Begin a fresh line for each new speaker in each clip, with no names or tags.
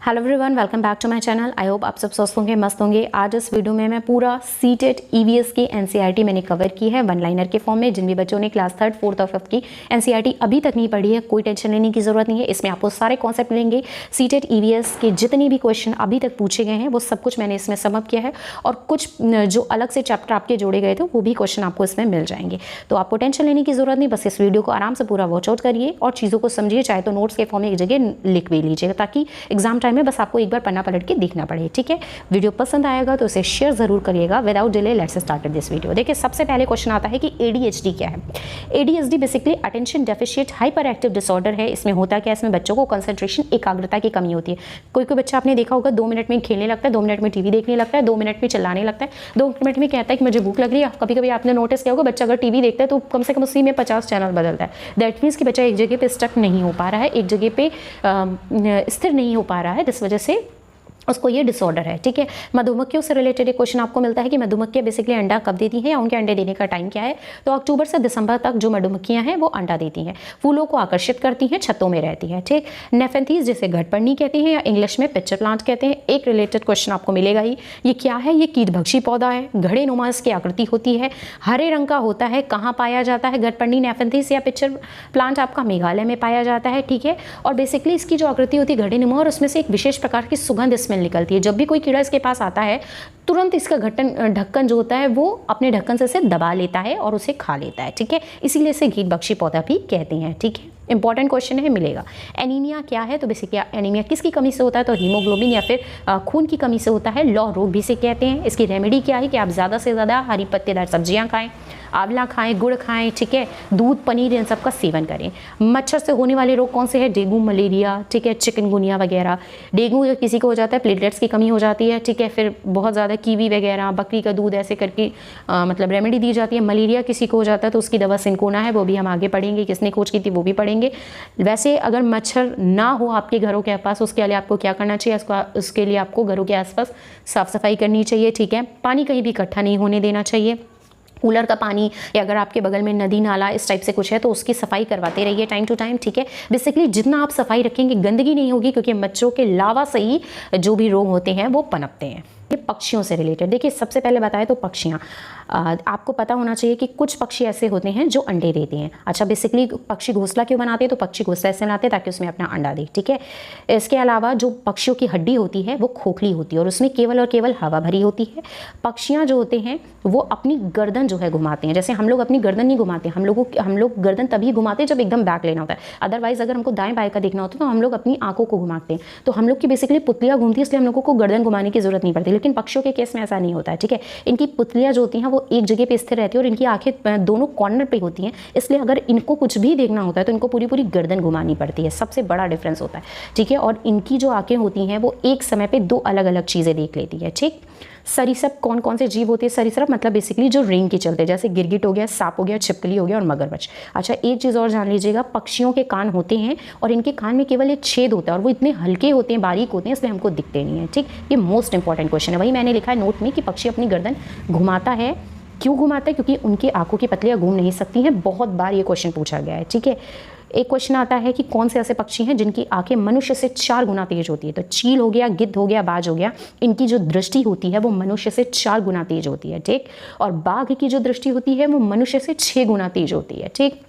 Hello everyone, welcome back to my channel. I hope आप सब स्वस्थ होंगे, मस्त होंगे। आज इस वीडियो में मैं पूरा सीटेट ईवीएस की एनसीईआरटी मैंने कवर की है वन लाइनर के फॉर्म में। जिन भी बच्चों ने क्लास 3rd, 4th और 5th की एनसीईआरटी अभी तक नहीं पढ़ी है, कोई टेंशन लेने की जरूरत नहीं है। इसमें आपको सारे कॉन्सेप्ट मिलेंगे। सीटेट ईवीएस के जितने भी क्वेश्चन अभी तक पूछे गए हैं वो सब कुछ मैंने इसमें समअप किया है, और कुछ जो अलग से चैप्टर आपके जोड़े गए थे वो भी क्वेश्चन आपको इसमें मिल जाएंगे। तो आपको टेंशन लेने की जरूरत नहीं, बस इस वीडियो को आराम से पूरा वॉच आउट करिए और चीज़ों को समझिए। चाहे तो नोट्स के फॉर्म में एक जगह लिख भी लीजिएगा, ताकि एग्जाम टाइम में बस आपको एक बार पन्ना पलट के देखना पड़े। ठीक है, वीडियो पसंद आएगा तो इसे शेयर जरूर करिएगा। Without delay let's start this video. देखिए, सबसे पहले क्वेश्चन आता है कि एडीएचडी क्या है। ADHD basically attention deficit hyper active disorder है। इसमें होता क्या है, इसमें बच्चों को कंसंट्रेशन, एकाग्रता की कमी होती है। कोई कोई बच्चा आपने देखा होगा 2 मिनट में खेलने लगता है, 2 मिनट में टीवी देखने लगता है, 2 मिनट में चिल्लाने लगता है, 2 मिनट में कहता है कि मुझे भूख लग रही है। कभी कभी आपने नोटिस किया होगा, बच्चा अगर टीवी देखता है तो कम से कम उसी में 50 चैनल बदलता है। दैट मीन्स कि बच्चा एक जगह पे स्टक नहीं हो पा रहा है, एक जगह पे स्थिर नहीं हो पा रहा है, जिस वजह से उसको ये डिसऑर्डर है। ठीक है, मधुमक्खियों से रिलेटेड एक क्वेश्चन आपको मिलता है कि मधुमक्खियां बेसिकली अंडा कब देती हैं या उनके अंडे देने का टाइम क्या है। तो अक्टूबर से दिसंबर तक जो मधुमक्खियां हैं वो अंडा देती हैं, फूलों को आकर्षित करती हैं, छतों में रहती हैं। ठीक, नेफेंथीज जिसे घटपड़नी कहते हैं या इंग्लिश में पिक्चर प्लांट कहते हैं। एक रिलेटेड क्वेश्चन आपको मिलेगा ही, ये क्या है, ये कीटभक्षी पौधा है, घड़े नुमा इसकी आकृति होती है, हरे रंग का होता है, कहाँ पाया जाता है। घटपड़नी, नेफेंथीज या पिक्चर प्लांट आपका मेघालय में पाया जाता है। ठीक है, और बेसिकली इसकी जो आकृति होती है घड़े नुमा, और उसमें से एक विशेष प्रकार की सुगंध स्मेल निकलती है। जब भी कोई कीड़ा इसके पास आता है, तुरंत इसका ढक्कन जो होता है वो अपने ढक्कन से दबा लेता है और उसे खा लेता है। ठीक है, इसीलिए इसे कीटभक्षी पौधा भी कहते हैं। ठीक है, इंपॉर्टेंट क्वेश्चन है, मिलेगा। एनीमिया क्या है, तो बेसिकली एनीमिया किसकी कमी से होता है, तो हीमोग्लोबिन या फिर खून की कमी से होता है। लौ रोग भी से कहते हैं। इसकी रेमेडी क्या है कि आप ज़्यादा से ज़्यादा हरी पत्तेदार सब्जियां खाएं, आंवला खाएं, गुड़ खाएं। ठीक है, दूध, पनीर, इन सब का सेवन करें। मच्छर से होने वाले रोग कौन से हैं, डेंगू, मलेरिया, ठीक है, चिकनगुनिया वगैरह। डेंगू किसी को हो जाता है, प्लेटलेट्स की कमी हो जाती है। ठीक है, फिर बहुत ज़्यादा कीवी वगैरह, बकरी का दूध, ऐसे करके मतलब रेमेडी दी जाती है। मलेरिया किसी को हो जाता है तो उसकी दवा सिंकोना है, वो भी हम आगे पढ़ेंगे, किसने खोज की थी वो भी पढ़ेंगे। वैसे अगर मच्छर ना हो आपके घरों के आसपास, उसके लिए आपको क्या करना चाहिए, उसके लिए आपको घरों के आसपास साफ सफाई करनी चाहिए। ठीक है, पानी कहीं भी इकट्ठा नहीं होने देना चाहिए। कूलर का पानी या अगर आपके बगल में नदी नाला इस टाइप से कुछ है तो उसकी सफाई करवाते रहिए टाइम टू टाइम। ठीक है, बेसिकली जितना आप सफाई रखेंगे गंदगी नहीं होगी, क्योंकि मच्छरों के लावा से ही जो भी रोग होते हैं वो पनपते हैं। ये पक्षियों से रिलेटेड, देखिए सबसे पहले बताएं तो पक्षियाँ, आपको पता होना चाहिए कि कुछ पक्षी ऐसे होते हैं जो अंडे देते हैं। अच्छा, बेसिकली पक्षी घोंसला क्यों बनाते हैं, तो पक्षी घोंसला ऐसे बनाते हैं ताकि उसमें अपना अंडा दे। ठीक है, इसके अलावा जो पक्षियों की हड्डी होती है वो खोखली होती है और उसमें केवल और केवल हवा भरी होती है। पक्षियाँ जो होते हैं वो अपनी गर्दन जो है घुमाते हैं। जैसे हम लोग अपनी गर्दन नहीं घुमाते, हम लोग गर्दन तभी घुमाते हैं जब एकदम बैक लेना होता है। अदरवाइज अगर हमको दाएं बाएं का देखना होता है तो हम लोग अपनी आंखों को घुमाते हैं। तो हम लोग की बेसिकली पुतलियाँ घूमती है, इसलिए हम लोगों को गर्दन घुमाने की जरूरत नहीं पड़ती। लेकिन पक्षियों के केस में ऐसा नहीं होता है। ठीक है, इनकी पुतलियाँ जो होती हैं वो एक जगह पे स्थिर रहती है और इनकी आंखें दोनों कॉर्नर पे होती हैं, इसलिए अगर इनको कुछ भी देखना होता है तो इनको पूरी पूरी गर्दन घुमानी पड़ती है। सबसे बड़ा डिफरेंस होता है। ठीक है, और इनकी जो आंखें होती हैं वो एक समय पे 2 अलग अलग चीज़ें देख लेती है। ठीक, सरीसृप कौन कौन से जीव होते हैं, सरीसृप मतलब बेसिकली जो रेंग के चलते हैं, जैसे गिरगिट हो गया, सांप हो गया, छिपकली हो गया और मगरमच्छ। अच्छा, एक चीज़ और जान लीजिएगा, पक्षियों के कान होते हैं और इनके कान में केवल एक छेद होता है और वो इतने हल्के होते हैं, बारीक होते हैं, इसलिए हमको दिखते नहीं है। ठीक, ये मोस्ट इंपॉर्टेंट क्वेश्चन है। वही मैंने लिखा है नोट में कि पक्षी अपनी गर्दन घुमाता है। क्यों घुमाता है, क्योंकि उनकी आंखों की पतलियाँ घूम नहीं सकती हैं। बहुत बार ये क्वेश्चन पूछा गया है। ठीक है, एक क्वेश्चन आता है कि कौन से ऐसे पक्षी हैं जिनकी आंखें मनुष्य से 4 गुना तेज होती है, तो चील हो गया, गिद्ध हो गया, बाज हो गया। इनकी जो दृष्टि होती है वो मनुष्य से 4 गुना तेज होती है। ठीक, और बाघ की जो दृष्टि होती है वो मनुष्य से 6 गुना तेज होती है। ठीक,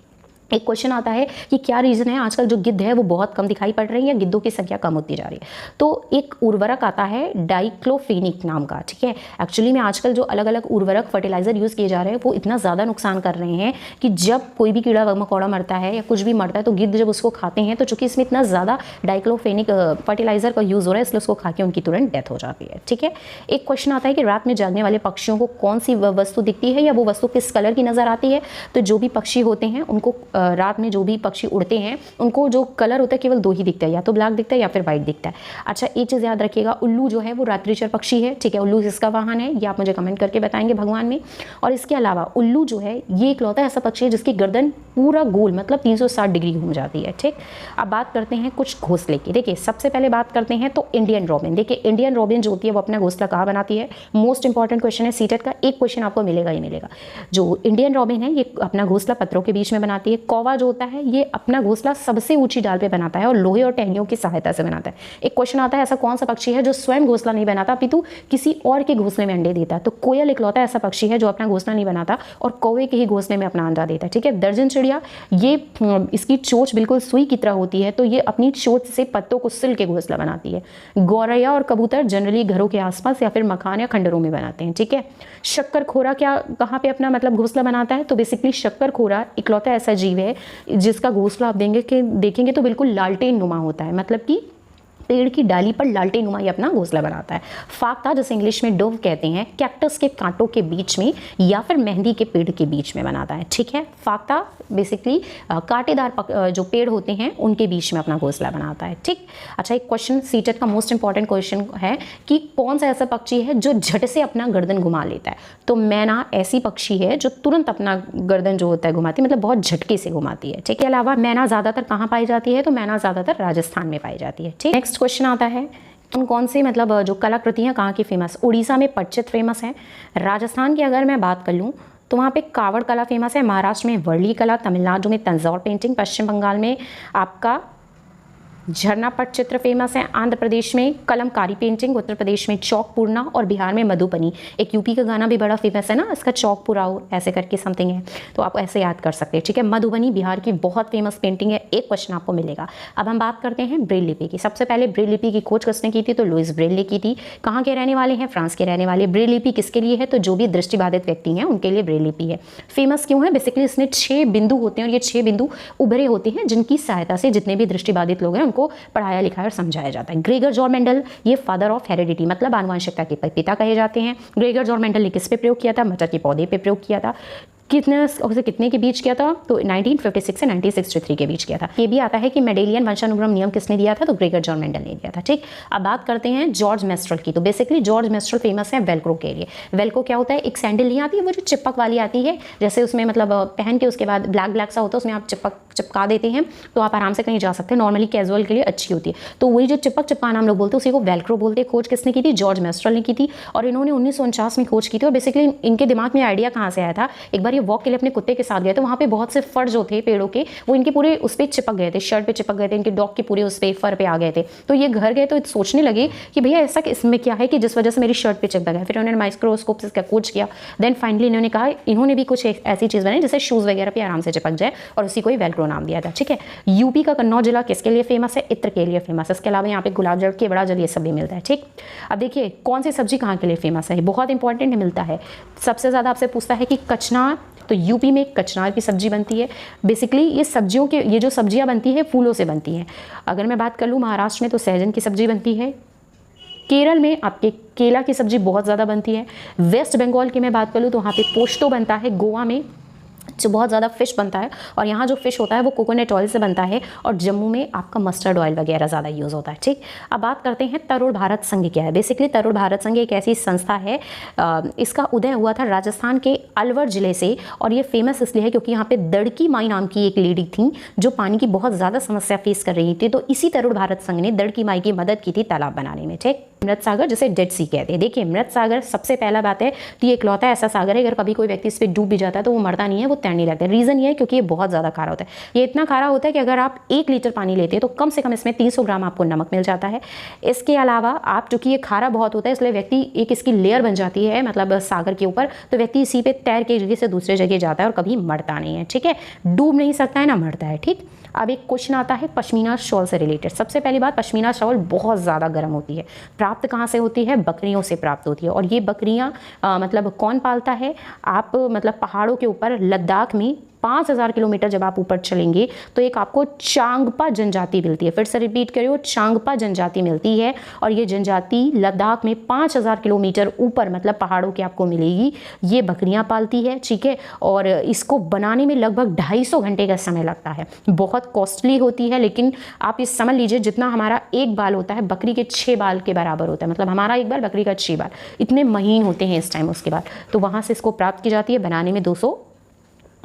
एक क्वेश्चन आता है कि क्या रीज़न है आजकल जो गिद्ध है वो बहुत कम दिखाई पड़ रही है, या गिद्धों की संख्या कम होती जा रही है। तो एक उर्वरक आता है डाइक्लोफेनिक नाम का। ठीक है, एक्चुअली में आजकल जो अलग अलग उर्वरक फर्टिलाइजर यूज़ किए जा रहे हैं वो इतना ज़्यादा नुकसान कर रहे हैं कि जब कोई भी कीड़ा मकोड़ा मरता है या कुछ भी मरता है तो गिद्ध जब उसको खाते हैं, तो चूंकि इसमें इतना ज़्यादा डाइक्लोफेनिक फर्टिलाइजर का यूज़ हो रहा है, इसलिए उसको खा के उनकी तुरंत डेथ हो जाती है। ठीक है, एक क्वेश्चन आता है कि रात में जागने वाले पक्षियों को कौन सी वस्तु दिखती है या वो वस्तु किस कलर की नज़र आती है। तो जो भी पक्षी होते हैं उनको रात में जो भी पक्षी उड़ते हैं उनको जो कलर होता है केवल 2 ही दिखता है, या तो ब्लैक दिखता है या फिर व्हाइट दिखता है। अच्छा, एक चीज़ याद रखिएगा, उल्लू जो है वो रात्रिचर पक्षी है। ठीक है, उल्लू किसका वाहन है ये आप मुझे कमेंट करके बताएंगे भगवान में। और इसके अलावा उल्लू जो है ये इकलौता ऐसा पक्षी है जिसकी गर्दन पूरा गोल मतलब 360 डिग्री घूम जाती है। ठीक, अब बात करते हैं कुछ घोंसले की। देखिए, सबसे पहले बात करते हैं तो इंडियन रॉबिन। देखिए, इंडियन रॉबिन जो होती है वो अपना घोंसला कहाँ बनाती है, मोस्ट इंपॉर्टेंट क्वेश्चन है सीटेट का। एक क्वेश्चन आपको मिलेगा ही मिलेगा। जो इंडियन रॉबिन है ये अपना घोंसला पत्थरों के बीच में बनाती है। कौवा जो होता है ये अपना घोंसला सबसे ऊंची डाल पे बनाता है और लोहे और टहनियों की सहायता से बनाता है। एक क्वेश्चन आता है ऐसा कौन सा पक्षी है जो स्वयं घोंसला नहीं बनाता अपितु किसी और के घोंसले में अंडे देता है? तो कोयल इकलौता ऐसा पक्षी है जो अपना घोंसला नहीं बनाता और कौवे के ही घोंसले में अपना अंडा देता है। ठीक है, दर्जन चिड़िया, ये इसकी चोंच बिल्कुल सुई की तरह होती है, तो ये अपनी चोंच से पत्तों को सिल के घोंसला बनाती है। गौरैया और कबूतर जनरली घरों के आसपास या फिर मकान या खंडरों में बनाते हैं। ठीक है, शक्करखोरा क्या कहाँ पे अपना मतलब घोंसला बनाता है? तो बेसिकली शक्करखोरा इकलौता ऐसा जीव है जिसका घोंसला आप देखेंगे तो बिल्कुल लालटेन नुमा होता है, मतलब कि पेड़ की डाली पर लालटेन नुमा ये अपना घोंसला बनाता है। फाख्ता जिसे इंग्लिश में डोव कहते हैं, कैक्टस के कांटों के बीच में या फिर मेहंदी के पेड़ के बीच में बनाता है। ठीक है, फाख्ता बेसिकली कांटेदार जो पेड़ होते हैं उनके बीच में अपना घोंसला बनाता है। ठीक, अच्छा एक क्वेश्चन सीटेट का मोस्ट इंपॉर्टेंट क्वेश्चन है कि कौन सा ऐसा पक्षी है जो झट से अपना गर्दन घुमा लेता है? तो मैना ऐसी पक्षी है जो तुरंत अपना गर्दन जो होता है घुमाती है, मतलब बहुत झटके से घुमाती है। ठीक है, अलावा मैना ज्यादातर कहाँ पाई जाती है? तो मैना ज्यादातर राजस्थान में पाई जाती है। ठीक, नेक्स्ट क्वेश्चन आता है कौन से मतलब जो कलाकृतियाँ कहाँ की फेमस? उड़ीसा में पटचित्र फेमस है। राजस्थान की अगर मैं बात कर लूँ तो वहाँ पे कावड़ कला फेमस है। महाराष्ट्र में वर्ली कला, तमिलनाडु में तंजौर पेंटिंग, पश्चिम बंगाल में आपका झरना पटचित्र फेमस है, आंध्र प्रदेश में कलमकारी पेंटिंग, उत्तर प्रदेश में चौक पूर्णा और बिहार में मधुबनी। एक यूपी का गाना भी बड़ा फेमस है ना, इसका चौक पुराओ ऐसे करके समथिंग है, तो आप ऐसे याद कर सकते हैं। ठीक है, मधुबनी बिहार की बहुत फेमस पेंटिंग है, एक क्वेश्चन आपको मिलेगा। अब हम बात करते हैं ब्रेल लिपि की। सबसे पहले ब्रेल लिपि की खोज किसने की थी? तो लुइस ब्रेल ने की थी। कहाँ के रहने वाले हैं? फ्रांस के रहने वाले। ब्रेल लिपि किसके लिए है? तो जो भी दृष्टिबाधित व्यक्ति हैं उनके लिए ब्रेल लिपि है। फेमस क्यों है? बेसिकली इसमें 6 बिंदु होते हैं और ये 6 बिंदु उभरे होते हैं जिनकी सहायता से जितने भी दृष्टिबाधित लोग हैं उनको पढ़ाया लिखा और समझाया जाता है। ग्रेगर जॉर्ज मेंडल ये फादर ऑफ हेरिडिटी मतलब आनुवंशिकता के पिता कहे जाते हैं। ग्रेगर जॉर्ज मेंडल ने किस पे प्रयोग किया था? मटर के पौधे पे प्रयोग किया था। कितने के बीच किया था? तो 1956 से 1963 के बीच किया था। ये भी आता है कि मेडेलियन वंशानुक्रम नियम किसने दिया था? तो ग्रेगर जॉर्ज मेंडल ने दिया था। ठीक, अब बात करते हैं जॉर्ज मेस्ट्रल की। तो बेसिकली जॉर्ज मेस्ट्रल फेमस है वेलक्रो के लिए। वेलक्रो क्या होता है? एक सैंडल नहीं आती है वो जो चिपक वाली आती है, जैसे उसमें मतलब पहन के उसके बाद ब्लैक सा होता है, उसमें आप चिपका देते हैं तो आप आराम से कहीं जा सकते हैं। नॉर्मली कैजुअल के लिए अच्छी होती है, तो वही जो चिपकाना हम लोग बोलते हैं उसी को वेलक्रो बोलते हैं। खोज किसने की थी? जॉर्ज मेस्ट्रल ने की थी और इन्होंने 1949 में खोज की थी। और बेसिकली इनके दिमाग में आइडिया कहाँ से आया था? एक बार ये वॉक के लिए अपने कुत्ते के साथ गए तो वहाँ पे बहुत से फर जो थे पेड़ों के वो इनके पूरे उस पर चिपक गए थे, शर्ट पे चिपक गए थे, इनके डॉग के पूरे उस पे फर पे आ गए थे। तो ये घर गए तो सोचने लगे कि भैया ऐसा इसमें क्या है कि जिस वजह से मेरी शर्ट पे चिपक गया। फिर उन्होंने माइक्रोस्कोप से इसका खोज किया। देन फाइनली इन्होंने कहा इन्होंने भी कुछ ऐसी चीज़ बनाई जिससे शूज़ वगैरह पे आराम से चिपक जाए और उसी को ही वेलक्रो नाम दिया था। ठीक है, यूपी का कन्नौज जिला किसके लिए फेमस है? इत्र के लिए फेमस है। इसके अलावा यहाँ पे गुलाब जल, केवड़ा जल ये सब भी मिलता है। ठीक, अब देखिए कौन सी सब्जी कहाँ के लिए फेमस है? बहुत इंपॉर्टेंट मिलता है। सबसे ज़्यादा आपसे पूछता है कि कचनार, तो यूपी में कचनार की सब्जी बनती है। बेसिकली ये जो सब्जियां बनती है फूलों से बनती हैं। अगर मैं बात कर लूँ महाराष्ट्र में तो सहजन की सब्जी बनती है। केरल में आपके केला की सब्जी बहुत ज़्यादा बनती है। वेस्ट बंगाल की मैं बात कर लूँ तो वहाँ पे पोस्तो बनता है। गोवा में जो बहुत ज़्यादा फिश बनता है और यहाँ जो फिश होता है वो कोकोनट ऑयल से बनता है और जम्मू में आपका मस्टर्ड ऑयल वगैरह ज़्यादा यूज़ होता है। ठीक, अब बात करते हैं तरुण भारत संघ क्या है। बेसिकली तरुण भारत संघ एक ऐसी संस्था है, इसका उदय हुआ था राजस्थान के अलवर ज़िले से और ये फेमस इसलिए है क्योंकि यहाँ पे दड़की माई नाम की एक लेडी थी जो पानी की बहुत ज़्यादा समस्या फेस कर रही थी, तो इसी तरुण भारत संघ ने दड़की माई की मदद की थी तालाब बनाने में। ठीक, मृत सागर जिसे डेड सी कहते हैं। देखिए मृत सागर सबसे पहला बात है तो ये इकलौता ऐसा सागर है अगर कभी कोई व्यक्ति इस पर डूब भी जाता है तो वो मरता नहीं है, वो तैरने लगता है। रीज़न ये है क्योंकि ये बहुत ज़्यादा खारा होता है। ये इतना खारा होता है कि अगर आप 1 लीटर पानी लेते हैं तो कम से कम इसमें 300 ग्राम आपको नमक मिल जाता है। इसके अलावा आप चूंकि ये खारा बहुत होता है इसलिए व्यक्ति एक इसकी लेयर बन जाती है मतलब सागर के ऊपर, तो व्यक्ति इसी पे तैर के जगह से दूसरे जगह जाता है और कभी मरता नहीं है। ठीक है, डूब नहीं सकता है ना मरता है। ठीक, अब एक क्वेश्चन आता है पश्मीना शॉल से रिलेटेड। सबसे पहली बात, पश्मीना शॉल बहुत ज़्यादा गर्म होती है। प्राप्त कहाँ से होती है? बकरियों से प्राप्त होती है। और ये बकरियाँ मतलब कौन पालता है? आप मतलब पहाड़ों के ऊपर लद्दाख में 5000 किलोमीटर जब आप ऊपर चलेंगे तो एक आपको चांगपा जनजाति मिलती है। फिर से रिपीट करिए, चांगपा जनजाति मिलती है और ये जनजाति लद्दाख में 5000 किलोमीटर ऊपर मतलब पहाड़ों के आपको मिलेगी। ये बकरियां पालती है। ठीक है, और इसको बनाने में लगभग 250 घंटे का समय लगता है। बहुत कॉस्टली होती है, लेकिन आप ये समझ लीजिए जितना हमारा एक बाल होता है बकरी के 6 बाल के बराबर होता है। मतलब हमारा एक बाल बकरी का 6 बाल, इतने महीन होते हैं इस टाइम। उसके बाद तो वहाँ से इसको प्राप्त की जाती है। बनाने में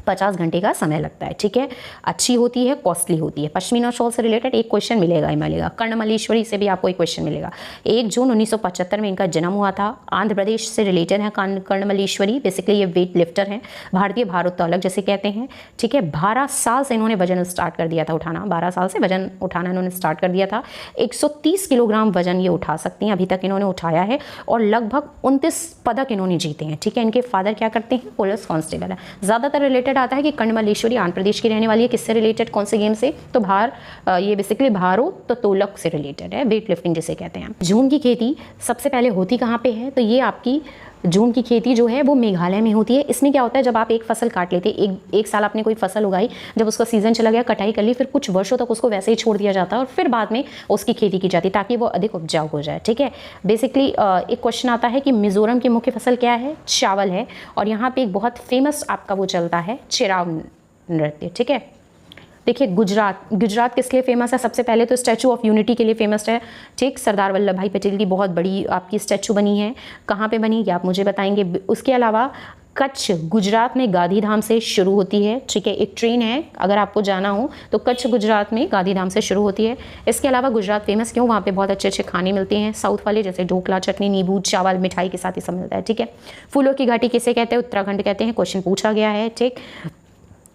50 घंटे का समय लगता है, ठीक है। अच्छी होती है, कॉस्टली होती है। पश्मीना शॉल से रिलेटेड एक क्वेश्चन मिलेगा ही मिलेगा। कर्णमलेश्वरी से भी आपको एक क्वेश्चन मिलेगा। 1 जून 1975 में इनका जन्म हुआ था। आंध्र प्रदेश से रिलेटेड है कर्णमलेश्वरी। बेसिकली ये वेट लिफ्टर हैं, भारतीय भारोत्तोलक जैसे कहते हैं, ठीक है। 12 साल से इन्होंने वजन स्टार्ट कर दिया था उठाना। 12 साल से वजन उठाना इन्होंने स्टार्ट कर दिया था। 130 किलोग्राम वजन ये उठा सकती हैं, अभी तक इन्होंने उठाया है। और लगभग 29 पदक इन्होंने जीते हैं, ठीक है। इनके फादर क्या करते हैं, पुलिस कांस्टेबल है। ज़्यादातर रिलेटेड आता है कि कर्णमलेश्वरी आंध्र प्रदेश की रहने वाली है। किससे रिलेटेड, कौन से गेम से, तो ये बेसिकली भारोत्तोलक से रिलेटेड है, वेट लिफ्टिंग जिसे कहते हैं। जून की खेती सबसे पहले होती कहाँ पे है, तो ये आपकी जून की खेती जो है वो मेघालय में होती है। इसमें क्या होता है, जब आप एक फसल काट लेते हैं, एक साल आपने कोई फसल उगाई, जब उसका सीजन चला गया, कटाई कर ली, फिर कुछ वर्षों तक उसको वैसे ही छोड़ दिया जाता है और फिर बाद में उसकी खेती की जाती है ताकि वो अधिक उपजाऊ हो जाए, ठीक है। बेसिकली एक क्वेश्चन आता है कि मिजोरम की मुख्य फसल क्या है, चावल है। और यहाँ पे एक बहुत फेमस आपका वो चलता है चिराव नृत्य, ठीक है। देखिए गुजरात किस लिए फेमस है, सबसे पहले तो स्टैचू ऑफ यूनिटी के लिए फेमस है, ठीक। सरदार वल्लभ भाई पटेल की बहुत बड़ी आपकी स्टैचू बनी है। कहाँ पे बनी ये आप मुझे बताएंगे। उसके अलावा कच्छ गुजरात में गांधीधाम से शुरू होती है, ठीक है। एक ट्रेन है, अगर आपको जाना हो तो कच्छ गुजरात में गांधीधाम से शुरू होती है। इसके अलावा गुजरात फेमस क्यों, वहाँ पे बहुत अच्छे अच्छे खाने मिलते हैं साउथ वाले, जैसे ढोकला, चटनी, नींबू, चावल, मिठाई के साथ ही सब मिलता है, ठीक है। फूलों की घाटी किसे कहते हैं, उत्तराखंड कहते हैं। क्वेश्चन पूछा गया है, ठीक।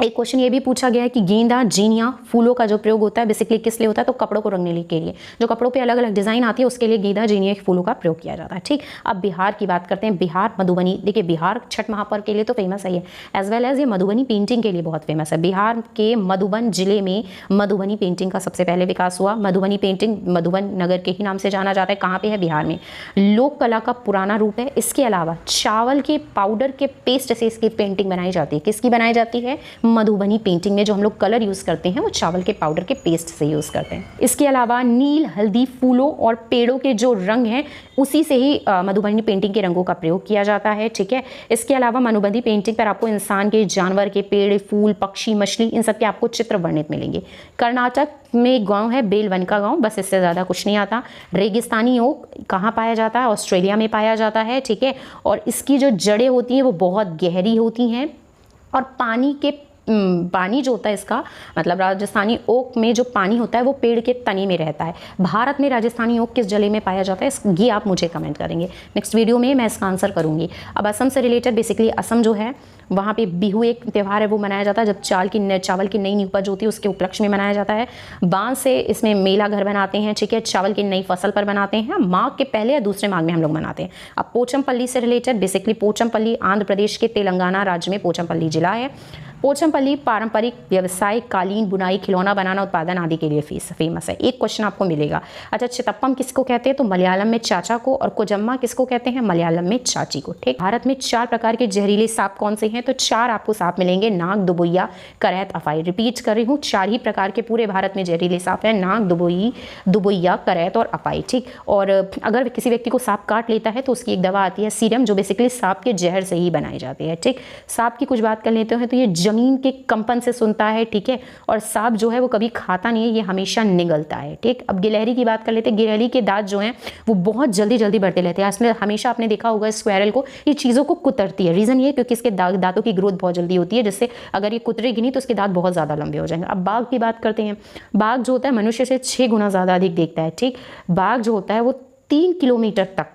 एक क्वेश्चन ये भी पूछा गया है कि गेंदा, जीनिया, फूलों का जो प्रयोग होता है बेसिकली किस लिए होता है, तो कपड़ों को रंगने के लिए। जो कपड़ों पे अलग अलग डिजाइन आती है उसके लिए गेंदा, जीनिया फूलों का प्रयोग किया जाता है, ठीक। अब बिहार की बात करते हैं। बिहार मधुबनी, देखिए बिहार छठ महापर्व के लिए तो फेमस है ये, एज वेल एज ये मधुबनी पेंटिंग के लिए बहुत फेमस है। बिहार के मधुबन जिले में मधुबनी पेंटिंग का सबसे पहले विकास हुआ। मधुबनी पेंटिंग मधुबन नगर के ही नाम से जाना जाता है। कहाँ पे है, बिहार में। लोक कला का पुराना रूप है। इसके अलावा चावल के पाउडर के पेस्ट से इसकी पेंटिंग बनाई जाती है। किसकी बनाई जाती है, मधुबनी पेंटिंग में जो हम लोग कलर यूज करते हैं वो चावल के पाउडर के पेस्ट से यूज करते हैं। इसके अलावा नील, हल्दी, फूलों और पेड़ों के जो रंग हैं उसी से ही मधुबनी पेंटिंग के रंगों का प्रयोग किया जाता है, ठीक है। इसके अलावा मधुबनी पेंटिंग पर आपको इंसान के, जानवर के, पेड़, फूल, पक्षी, मछली, इन सब के आपको चित्र वर्णित मिलेंगे। कर्नाटक में गांव है बेलवन का गांव, बस इससे ज़्यादा कुछ नहीं आता। रेगिस्तानी ओक कहाँ पाया जाता है, ऑस्ट्रेलिया में पाया जाता है, ठीक है। और इसकी जो जड़ें होती हैं वो बहुत गहरी होती हैं और पानी जो होता है इसका, मतलब राजस्थानी ओक में जो पानी होता है वो पेड़ के तने में रहता है। भारत में राजस्थानी ओक किस जिले में पाया जाता है, ये आप मुझे कमेंट करेंगे। नेक्स्ट वीडियो में मैं इसका आंसर करूंगी। अब असम से रिलेटेड, बेसिकली असम जो है वहाँ पे बिहू एक त्यौहार है, वो मनाया जाता है जब चावल की नई उपज होती है उसके उपलक्ष्य में मनाया जाता है। बांस से इसमें मेला घर बनाते हैं, ठीक है। चावल की नई फसल पर बनाते हैं, माघ के पहले या दूसरे माघ में हम लोग मनाते हैं। अब पोचमपल्ली से रिलेटेड, बेसिकली पोचमपल्ली आंध्र प्रदेश के तेलंगाना राज्य में पोचमपल्ली जिला है। पोचमपल्ली पारंपरिक व्यवसाय, कालीन, बुनाई, खिलौना बनाना, उत्पादन आदि के लिए फेमस है। एक क्वेश्चन आपको मिलेगा। अच्छा, चितप्पम किसको कहते हैं, तो मलयालम में चाचा को, और कोजम्मा किसको कहते हैं, मलयालम में चाची को, ठीक। भारत में 4 प्रकार के जहरीले सांप कौन से हैं, तो 4 आपको सांप मिलेंगे, नाग, दुबैया, करैत, अफाई। रिपीट कर रही हूँ, 4 ही प्रकार के पूरे भारत में जहरीले सांप हैं, नाग, दुबैया, करैत और अफाई, ठीक। और अगर किसी व्यक्ति को सांप काट लेता है तो उसकी एक दवा आती है सीरम, जो बेसिकली सांप के जहर से ही बनाई जाती है, ठीक। सांप की कुछ बात कर लेते हैं तो ये जमीन के कंपन से सुनता है, ठीक है। और सांप जो है वो कभी खाता नहीं है, ये हमेशा निगलता है, ठीक। अब गिलहरी की बात कर लेते हैं। गिलहरी के दांत जो हैं वो बहुत जल्दी जल्दी बढ़ते रहते हैं। इसमें हमेशा आपने देखा होगा स्क्वायरल को, ये चीज़ों को कुतरती है। रीज़न ये क्योंकि इसके दांतों की ग्रोथ बहुत जल्दी होती है, जिससे अगर ये कुतरेगी नहीं तो उसके दांत बहुत ज़्यादा लंबे हो जाएंगे। अब बाघ की बात करते हैं। बाघ जो होता है मनुष्य से 6 गुना ज़्यादा अधिक देखता है, ठीक। बाघ जो होता है वो 3 किलोमीटर तक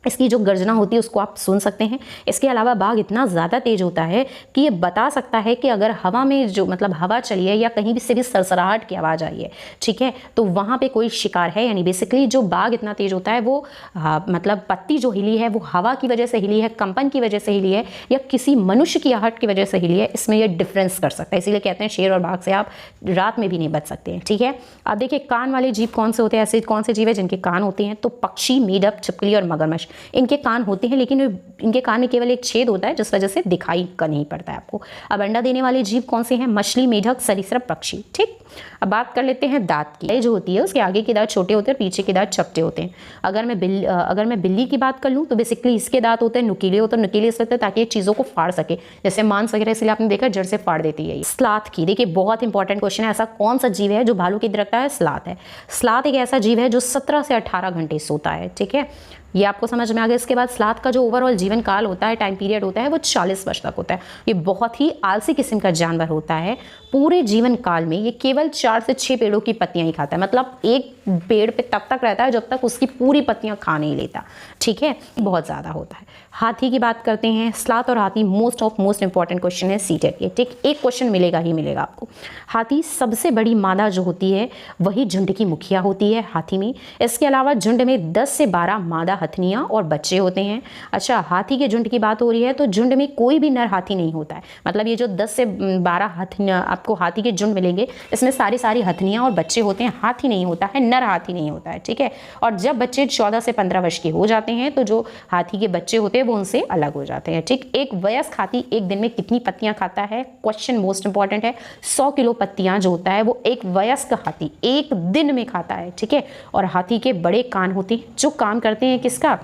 इसकी जो गर्जना होती है उसको आप सुन सकते हैं। इसके अलावा बाघ इतना ज़्यादा तेज होता है कि ये बता सकता है कि अगर हवा में जो मतलब हवा चली है या कहीं भी से भी सरसराहट की आवाज़ आई है, ठीक है, तो वहाँ पे कोई शिकार है। यानी बेसिकली जो बाघ इतना तेज होता है वो मतलब पत्ती जो हिली है वो हवा की वजह से हिली है, कंपन की वजह से हिली है, या किसी मनुष्य की आहट की वजह से हिली है, इसमें ये डिफरेंस कर सकता है। इसीलिए कहते हैं शेर और बाघ से आप रात में भी नहीं बच सकते हैं, ठीक है। अब देखिए कान वाले जीव कौन से होते हैं, ऐसे कौन से जीव है जिनके कान होते हैं, तो पक्षी, मेढक, छिपकली और मगरमच्छ, इनके कान होते हैं, लेकिन इनके कान में केवल एक छेद होता है जिस वजह से दिखाई का नहीं पड़ता है आपको। अब अंडा देने वाले जीव कौन से हैं, मछली, मेढक, सरीसृप, पक्षी, ठीक। अब बात कर लेते हैं दांत की। जो होती है उसके आगे के दांत छोटे होते हैं, पीछे के दांत चपटे होते हैं। अगर मैं बिल्ली की बात कर लूँ तो बेसिकली इसके दांत होते हैं नुकीले होते हैं, नुकीले इसलिए होते हैं ताकि ये चीज़ों को फाड़ सके, जैसे मांस वगैरह, इसलिए आपने देखा जड़ से फाड़ देती है। स्लाथ की देखिए बहुत इंपॉर्टेंट क्वेश्चन है, ऐसा कौन सा जीव है जो भालू की तरह रखता है? स्लाथ है। स्लाथ एक ऐसा जीव है जो 17 से 18 घंटे सोता है, ठीक है, ये आपको समझ में आ गया। इसके बाद स्लाथ का जो ओवरऑल जीवन काल होता है, टाइम पीरियड होता है, वो 40 वर्ष तक होता है। ये बहुत ही आलसी किस्म का जानवर होता है। पूरे जीवन काल में ये केवल 4 से 6 पेड़ों की पत्तियां ही खाता है, मतलब एक पेड़ पे तब तक रहता है जब तक उसकी पूरी पत्तियां खा नहीं लेता, ठीक है, बहुत ज़्यादा होता है। हाथी की बात करते हैं। स्लाथ और हाथी मोस्ट इंपॉर्टेंट क्वेश्चन है सीटेट के, ठीक, एक क्वेश्चन मिलेगा ही मिलेगा आपको। हाथी सबसे बड़ी मादा जो होती है वही झुंड की मुखिया होती है हाथी में। इसके अलावा झुंड में 10 से 12 मादा हथनियाँ और बच्चे होते हैं। अच्छा, हाथी के झुंड की बात हो रही है तो झुंड में कोई भी नर हाथी नहीं होता है, मतलब ये जो 10 से 12 हथनियाँ आपको हाथी के झुंड मिलेंगे, इसमें सारी हथनियाँ और बच्चे होते हैं, हाथी नहीं होता है, नर हाथी नहीं होता है, ठीक है। और जब बच्चे 14 से 15 वर्ष के हो जाते हैं तो जो हाथी के बच्चे होते हैं वो उनसे अलग हो जाते हैं, ठीक। एक वयस्क हाथी एक दिन में कितनी पत्तियां खाता है? क्वेश्चन मोस्ट इंपॉर्टेंट है। 100 किलो पत्तियां जो होता है वो एक वयस्क हाथी एक दिन में खाता है, ठीक है। और हाथी के बड़े कान होते हैं जो काम करते हैं किसका?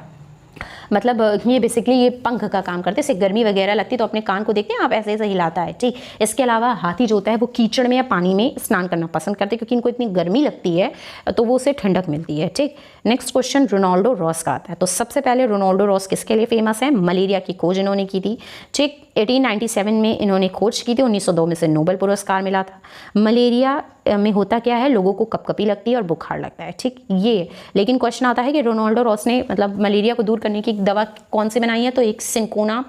मतलब ये बेसिकली ये पंख का काम करते हैं। जैसे गर्मी वगैरह लगती है तो अपने कान को देखते हैं आप, ऐसे ऐसे हिलाता है, ठीक। इसके अलावा हाथी जो होता है वो कीचड़ में या पानी में स्नान करना पसंद करते हैं क्योंकि इनको इतनी गर्मी लगती है तो वो उसे ठंडक मिलती है, ठीक। नेक्स्ट क्वेश्चन रोनाल्डो रॉस का आता है। तो सबसे पहले रोनाल्डो रॉस किसके लिए फेमस है? मलेरिया की खोज इन्होंने की थी, ठीक। 1897 में इन्होंने खोज की थी, 1902 में से नोबेल पुरस्कार मिला था। मलेरिया में होता क्या है? लोगों को कपकपी लगती है और बुखार लगता है, ठीक, ये। लेकिन क्वेश्चन आता है कि रोनाल्डो रॉस ने मतलब मलेरिया को दूर करने की दवा कौन सी बनाई है? तो एक सिंकोना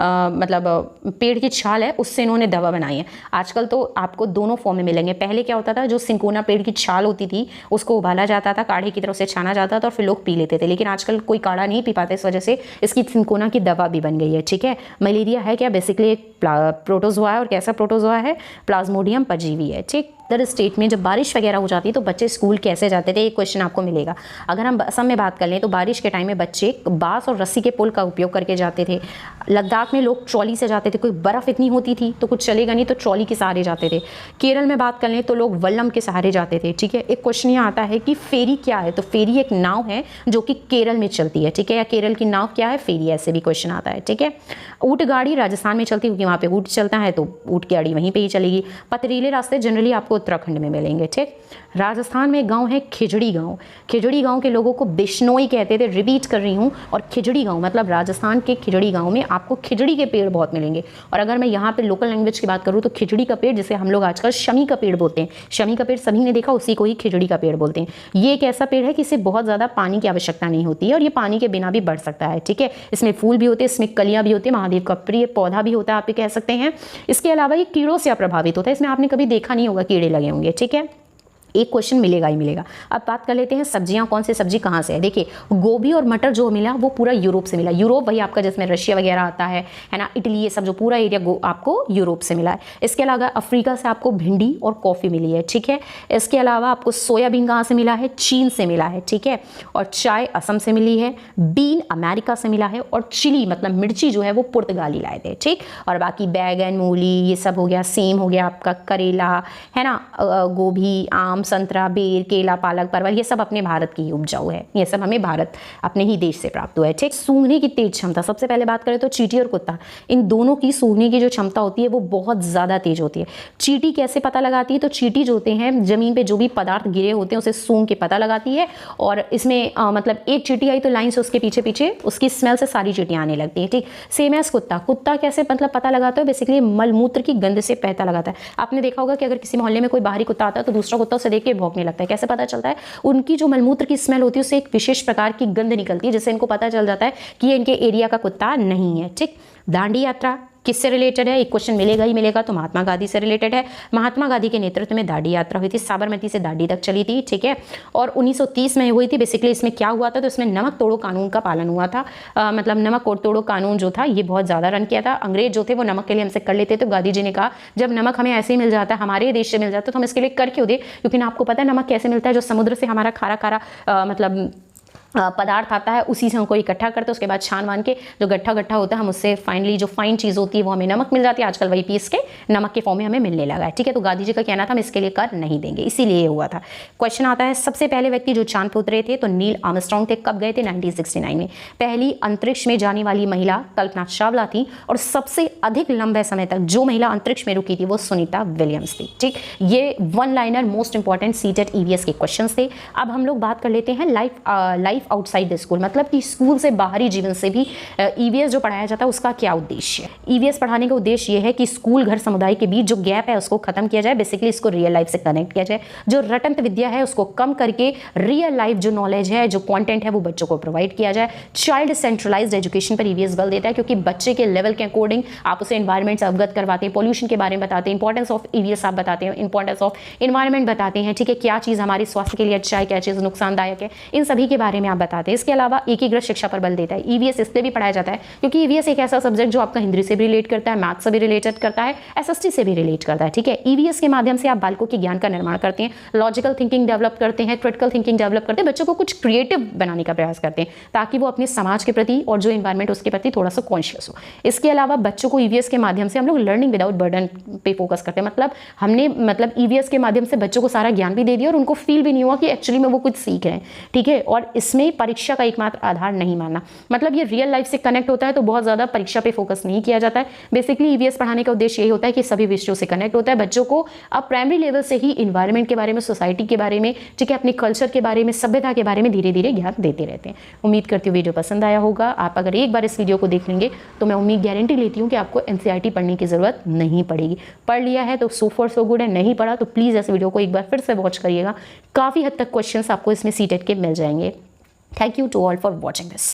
मतलब पेड़ की छाल है उससे इन्होंने दवा बनाई है। आजकल तो आपको दोनों फॉर्म में मिलेंगे। पहले क्या होता था, जो सिंकोना पेड़ की छाल होती थी उसको उबाला जाता था, काढ़े की तरह से छाना जाता था और फिर लोग पी लेते थे, लेकिन आजकल कोई काढ़ा नहीं पी पाते, इस वजह से इसकी सिंकोना की दवा भी बन गई है, ठीक है। मलेरिया है क्या? बेसिकली एक प्रोटोजोआ है, और कैसा प्रोटोजोआ है? प्लाज्मोडियम परजीवी है, ठीक। अदर स्टेट में जब बारिश वगैरह हो जाती है तो बच्चे स्कूल कैसे जाते थे? एक क्वेश्चन आपको मिलेगा। अगर हम असम में बात कर लें तो बारिश के टाइम में बच्चे बांस और रस्सी के पुल का उपयोग करके जाते थे। लद्दाख में लोग ट्रॉली से जाते थे, कोई बर्फ़ इतनी होती थी तो कुछ चलेगा नहीं तो ट्रॉली के सहारे जाते थे। केरल में बात कर लें तो लोग वल्लम के सहारे जाते थे, ठीक है। एक क्वेश्चन यहाँ आता है कि फेरी क्या है? तो फेरी एक नाव है जो कि केरल में चलती है, ठीक है, या केरल की नाव क्या है? फेरी, ऐसे भी क्वेश्चन आता है, ठीक है। ऊँट गाड़ी राजस्थान में चलती है क्योंकि वहाँ पे ऊँट चलता है तो ऊँट की गाड़ी वहीं पर ही चलेगी। पथरीले रास्ते जनरली आपको उत्तराखंड में मिलेंगे, ठीक। राजस्थान में गांव है खिजड़ी गांव। खिजड़ी गांव के लोगों को बिश्नोई कहते थे, रिपीट कर रही हूं। और खिजड़ी गांव मतलब राजस्थान के खिजड़ी गांव में आपको खिजड़ी के पेड़ बहुत मिलेंगे। और अगर मैं यहाँ पे लोकल लैंग्वेज की बात करूँ तो खिजड़ी का पेड़, जिसे हम लोग आजकल शमी का पेड़ बोलते हैं, शमी का पेड़ सभी ने देखा, उसी को ही खिजड़ी का पेड़ बोलते हैं। ये एक ऐसा पेड़ है कि इसे बहुत ज़्यादा पानी की आवश्यकता नहीं होती है और ये पानी के बिना भी बढ़ सकता है, ठीक है। इसमें फूल भी होते हैं, इसमें कलियाँ भी होती है, महादेव का प्रिय पौधा भी होता है, आप ये कह सकते हैं। इसके अलावा ये कीड़ों से प्रभावित होता है, इसमें आपने कभी देखा नहीं होगा कीड़े लगे होंगे, ठीक है। एक क्वेश्चन मिलेगा ही मिलेगा। अब बात कर लेते हैं सब्जियां, कौन सी सब्जी कहाँ से है। देखिए गोभी और मटर जो मिला वो पूरा यूरोप से मिला। यूरोप वही आपका जिसमें रशिया वगैरह आता है ना, इटली, ये सब जो पूरा एरिया आपको यूरोप से मिला है। इसके अलावा अफ्रीका से आपको भिंडी और कॉफ़ी मिली है, ठीक है। इसके अलावा आपको सोयाबीन कहाँ से मिला है? चीन से मिला है, ठीक है। और चाय असम से मिली है। बीन अमेरिका से मिला है। और चिली मतलब मिर्ची जो है वो पुर्तगाली लाए थे, ठीक। और बाकी बैगन, मूली, ये सब हो गया, सेम हो गया आपका, करेला है ना, गोभी, आम, संतरा, बेर, केला, पालक, परवल, ये सब अपने भारत की ही उपजाऊ है। ये सब हमें भारत अपने ही देश से प्राप्त हुआ है, ठीक। सूंघने की तेज क्षमता, सबसे पहले बात करें तो चींटी और कुत्ता, इन दोनों की सूंघने की जो क्षमता होती है वो बहुत ज़्यादा तेज होती है। चींटी कैसे पता लगाती है? तो चींटी जो होते हैं ज़मीन पे जो भी पदार्थ गिरे होते हैं उसे सूंघ के पता लगाती है। और इसमें मतलब एक चींटी आई तो लाइन से उसके पीछे पीछे उसकी स्मेल से सारी चींटियाँ आने लगती है, ठीक। सेम एज कुत्ता, कुत्ता कैसे मतलब पता लगाता है? बेसिकली मलमूत्र की गंध से पता लगाता है। आपने देखा होगा कि अगर किसी मोहल्ले में कोई बाहरी कुत्ता आता है तो दूसरा कुत्ता उसे देख के भौंकने लगता है। कैसे पता चलता है? उनकी जो मलमूत्र की स्मेल होती है उससे एक विशेष प्रकार की गंध निकलती है जिससे इनको पता चल जाता है कि ये इनके एरिया का कुत्ता नहीं है, ठीक। दांडी यात्रा किससे रिलेटेड है? एक क्वेश्चन मिलेगा ही मिलेगा, तो महात्मा गांधी से रिलेटेड है। महात्मा गांधी के नेतृत्व में दांडी यात्रा हुई थी, साबरमती से दांडी तक चली थी, ठीक है। और 1930 में हुई थी। बेसिकली इसमें क्या हुआ था? तो इसमें नमक तोड़ो कानून का पालन हुआ था। मतलब नमक तोड़ो कानून जो था ये बहुत ज़्यादा रन किया था। अंग्रेज जो थे वो नमक के लिए हमसे कर लेते, तो गांधी जी ने कहा जब नमक हमें ऐसे ही मिल जाता है, हमारे देश से मिल जाता है, तो हम इसके लिए कर क्यों दे? क्योंकि आपको पता है नमक कैसे मिलता है? जो समुद्र से हमारा खारा खारा मतलब पदार्थ आता है उसी से हमको इकट्ठा करते हैं, उसके बाद छान वान के जो गट्ठा होता है हम उससे फाइनली जो फाइन चीज़ होती है वो हमें नमक मिल जाती है। आजकल वही पीस के नमक के फॉर्म में हमें मिलने लगा है, ठीक है। तो गांधी जी का कहना था हम इसके लिए कर नहीं देंगे, इसीलिए ये हुआ था। क्वेश्चन आता है सबसे पहले व्यक्ति जो चांद पर उतरे थे तो नील आर्मस्ट्रांग थे। कब गए थे? 1969 में। पहली अंतरिक्ष में जाने वाली महिला कल्पना चावला थी और सबसे अधिक लंबे समय तक जो महिला अंतरिक्ष में रुकी थी वो सुनीता विलियम्स थी, ठीक। ये one liner most important CTET EVS के क्वेश्चन थे। अब हम लोग बात कर लेते हैं लाइफ आउटसाइड द स्कूल, मतलब कि स्कूल से बाहरी जीवन से भी ईवीएस जो पढ़ाया जाता है उसका क्या उद्देश्य है। ईवीएस पढ़ाने का उद्देश्य यह है कि स्कूल घर समुदाय के बीच जो गैप है उसको खत्म किया जाए, बेसिकली इसको रियल लाइफ से कनेक्ट किया जाए, जो रटंत विद्या है उसको कम करके रियल लाइफ जो नॉलेज है जो कंटेंट है वो बच्चों को प्रोवाइड किया जाए। चाइल्ड सेंट्रलाइज्ड एजुकेशन पर ईवीएस बल देता है क्योंकि बच्चे के लेवल के अकॉर्डिंग आप उसे एनवायरमेंट से अवगत करवाते हैं, पॉल्यूशन के बारे में बताते हैं, इंपॉर्टेंस ऑफ ईवीएस आप बताते हैं, इंपॉर्टेंस ऑफ एनवायरमेंट बताते हैं, ठीक है, क्या चीज़ हमारे स्वास्थ्य के लिए अच्छा है, क्या चीज़ नुकसानदायक है, इन सभी के बारे में आप बताते हैं। इसके अलावा एकीकृत शिक्षा पर बल देता है। ईवीएस इसलिए भी पढ़ाया जाता है क्योंकि ईवीएस एक ऐसा सब्जेक्ट जो आपका हिंदी से भी रिलेट करता है, मैथ से भी रिलेटेड करता है, एसएसटी से भी रिलेट करता है, ठीक है। ईवीएस के माध्यम से आप बालकों के ज्ञान का निर्माण करते हैं, लॉजिकल थिंकिंग डेवलप करते हैं, क्रिटिकल थिंकिंग डेवलप करते हैं, बच्चों को कुछ क्रिएटिव बनाने का प्रयास करते हैं ताकि वो अपने समाज के प्रति और जो इन्वायरमेंट उसके प्रति थोड़ा सा कॉन्शियस हो। इसके अलावा बच्चों को ईवीएस के माध्यम से हम लोग लर्निंग विदाउट बर्डन पे फोकस करते हैं, मतलब ईवीएस के माध्यम से बच्चों को सारा ज्ञान भी दे दिया और उनको फील भी नहीं हुआ कि एक्चुअली में वो कुछ सीख रहे हैं, ठीक है। और इसमें परीक्षा का एकमात्र आधार नहीं मानना, मतलब ये रियल लाइफ से कनेक्ट होता है तो बहुत ज़्यादा परीक्षा पे फोकस नहीं किया जाता है। बेसिकली ईवीएस पढ़ाने का उद्देश्य यही होता है कि सभी विषयों से कनेक्ट होता है, बच्चों को अब प्राइमरी लेवल से ही इन्वायरमेंट के बारे में, सोसाइटी के बारे में, ठीक है, अपने कल्चर के बारे में, सभ्यता के बारे में धीरे धीरे ज्ञान देते रहते हैं। उम्मीद करती हूँ वीडियो पसंद आया होगा। आप अगर एक बार इस वीडियो को देख लेंगे तो मैं उम्मीद गारंटी लेती हूँ कि आपको एनसीईआरटी पढ़ने की जरूरत नहीं पड़ेगी। पढ़ लिया है तो सो फॉर सो गुड है, नहीं पढ़ा तो प्लीज़ इस वीडियो को एक बार फिर से वॉच करिएगा, काफ़ी हद तक क्वेश्चंस आपको इसमें सीटेट के मिल जाएंगे। Thank you to all for watching this.